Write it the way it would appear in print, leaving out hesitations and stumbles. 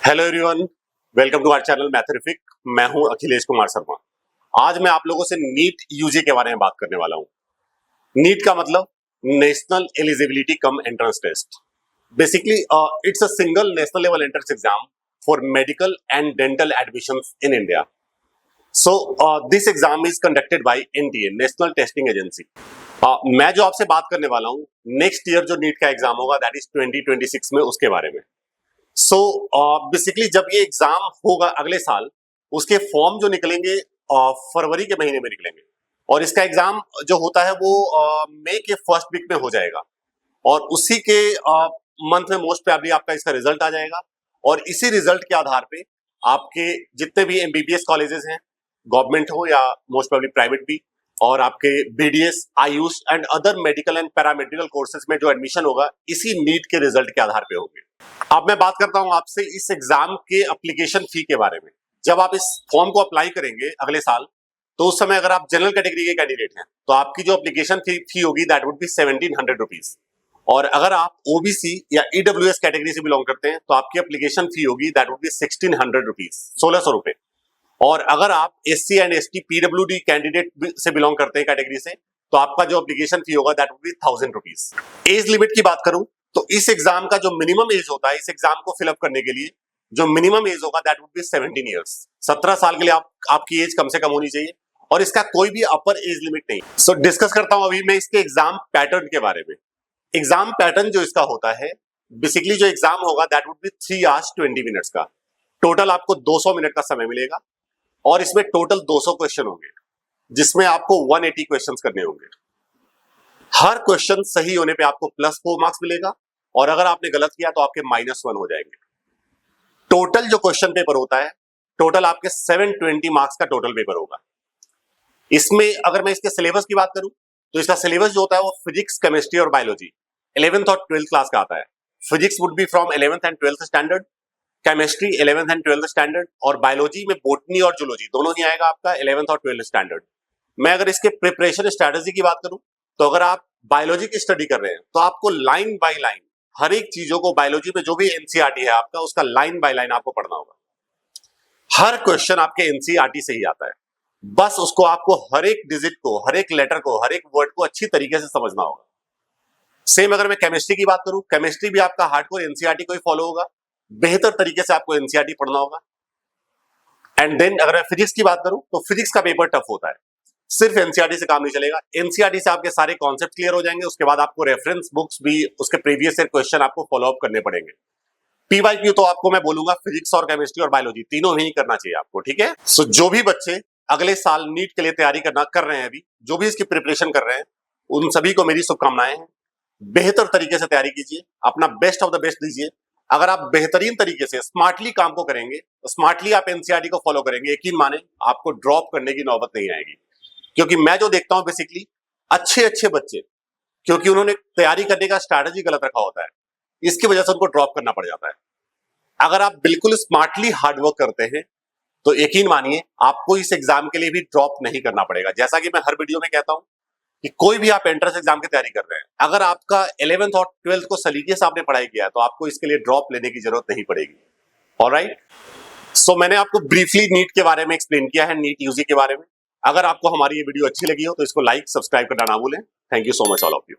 Hello everyone, welcome to our channel Mathrific. मैं हूं अखिलेश कुमार शर्मा। आज मैं आप लोगों से नीट यूजी के बारे में बात करने वाला हूं। नीट का मतलब national eligibility cum entrance test. Basically it's a single national level entrance exam for medical and dental admissions in India. So this exam is conducted by NTA, national testing agency. मैं जो आपसे बात करने वाला हूं, next year जो NEET का exam होगा दैट इज 2026 में, उसके बारे में। सो बेसिकली जब ये एग्जाम होगा अगले साल, उसके फॉर्म जो निकलेंगे फरवरी के महीने में निकलेंगे, और इसका एग्जाम जो होता है वो मई के फर्स्ट वीक में हो जाएगा, और उसी के मंथ में मोस्ट प्रोबेबली आपका इसका रिजल्ट आ जाएगा। और इसी रिजल्ट के आधार पे आपके जितने भी एमबीबीएस कॉलेजेस हैं, गवर्नमेंट हो या मोस्ट प्रोबेबली प्राइवेट भी, और आपके BDS, Ayush and other medical and paramedical courses में जो एडमिशन होगा, इसी नीट के रिजल्ट के आधार पे होंगे। अब मैं बात करता हूं आपसे इस एग्जाम के एप्लीकेशन फी के बारे में। जब आप इस फॉर्म को अप्लाई करेंगे अगले साल, तो उस समय अगर आप जनरल कैटेगरी के कैंडिडेट हैं तो आपकी जो एप्लीकेशन फी होगी दैट वुड बी 1700 रुपीज। और अगर आप ओबीसी या ईडब्ल्यूएस कैटेगरी से बिलोंग करते हैं तो आपकी एप्लीकेशन फी होगी दैट वुड बी 1600 रुपीज, 1600 रुपए। और अगर आप SC and ST PWD candidate से बिलोंग करते हैं कैटेगरी से, तो आपका जो एप्लीकेशन फी होगा that would be 1000 rupees. Age limit की बात करूं तो इस एग्जाम का जो मिनिमम एज होता है, इस एग्जाम को फिलअप करने के लिए जो मिनिमम एज होगा दैट वुड बी 17 इयर्स। 17 साल के लिए आपकी एज कम से कम होनी चाहिए, और इसका कोई भी अपर एज लिमिट नहीं। सो डिस्कस करता हूं अभी मैं इसके एग्जाम पैटर्न के बारे में। एग्जाम पैटर्न जो इसका होता है, बेसिकली जो एग्जाम होगा that would be 3 hours 20 minutes का। टोटल आपको 200 मिनट का समय मिलेगा, और इसमें टोटल 200 क्वेश्चन होंगे, जिसमें आपको 180 क्वेश्चन करने होंगे। हर क्वेश्चन सही होने पे आपको +4 मार्क्स मिलेगा, और अगर आपने गलत किया तो आपके -1 हो जाएंगे। टोटल जो क्वेश्चन पेपर होता है, टोटल आपके 720 मार्क्स का टोटल पेपर होगा। इसमें अगर मैं इसके सिलेबस की बात करूं तो इसका सिलेबस जो होता है वो फिजिक्स, केमिस्ट्री और बायोलॉजी 11th और 12th क्लास का आता है। Physics would be from 11th and 12th standard, chemistry 11th and 12th standard, और बायोलॉजी में बोटनी और जूलॉजी दोनों ही आएगा आपका 11th और 12th स्टैंडर्ड। मैं अगर इसके प्रिपरेशन स्ट्रेटेजी की बात करूं तो अगर आप बायोलॉजी की स्टडी कर रहे हैं तो आपको लाइन बाय लाइन हर एक चीजों को, बायोलॉजी में जो भी एनसीईआरटी है आपका, उसका लाइन बाय लाइन आपको पढ़ना होगा। हर क्वेश्चन आपके एनसीईआरटी से ही आता है, बस उसको आपको हर एक डिजिट को, हर एक लेटर को, हर एक वर्ड को अच्छी तरीके से समझना होगा। सेम अगर मैं केमिस्ट्री की बात करूं, केमिस्ट्री भी आपका हार्डकोर एनसीईआरटी को ही फॉलो होगा, बेहतर तरीके से आपको एनसीईआरटी पढ़ना होगा। एंड देन अगर मैं फिजिक्स की बात करूं तो फिजिक्स का पेपर टफ होता है, सिर्फ एनसीईआरटी से काम नहीं चलेगा। एनसीईआरटी से आपके सारे कॉन्सेप्ट क्लियर हो जाएंगे, उसके बाद आपको रेफरेंस बुक्स भी, उसके प्रीवियस ईयर क्वेश्चन आपको फॉलो अप करने पड़ेंगे। पीवाईक्यू तो आपको मैं बोलूंगा फिजिक्स और केमिस्ट्री और बायोलॉजी तीनों ही करना चाहिए आपको, ठीक है। सो जो भी बच्चे अगले साल नीट के लिए तैयारी कर रहे हैं, अभी जो भी इसकी प्रिपरेशन कर रहे हैं, उन सभी को मेरी शुभकामनाएं हैं। बेहतर तरीके से तैयारी कीजिए, अपना बेस्ट ऑफ द बेस्ट दीजिए। अगर आप बेहतरीन तरीके से स्मार्टली काम को करेंगे, स्मार्टली आप एनसीईआरटी को फॉलो करेंगे, यकीन माने आपको ड्रॉप करने की नौबत नहीं आएगी। क्योंकि मैं जो देखता हूं बेसिकली अच्छे बच्चे, क्योंकि उन्होंने तैयारी करने का स्ट्रैटेजी गलत रखा होता है, इसकी वजह से उनको ड्रॉप करना पड़ जाता है। अगर आप बिल्कुल स्मार्टली हार्डवर्क करते हैं तो यकीन मानिए आपको इस एग्जाम के लिए भी ड्रॉप नहीं करना पड़ेगा। जैसा कि मैं हर वीडियो में कहता हूं कि कोई भी आप एंट्रेंस एग्जाम की तैयारी कर रहे हैं, अगर आपका 11th और 12th को सलीके से आपने पढ़ाई किया है तो आपको इसके लिए ड्रॉप लेने की जरूरत नहीं पड़ेगी। ऑलराइट, सो मैंने आपको ब्रीफली नीट के बारे में एक्सप्लेन किया है, नीट यूजी के बारे में। अगर आपको हमारी ये वीडियो अच्छी लगी हो तो इसको लाइक, सब्सक्राइब करना ना भूलें। Thank you so much all of you.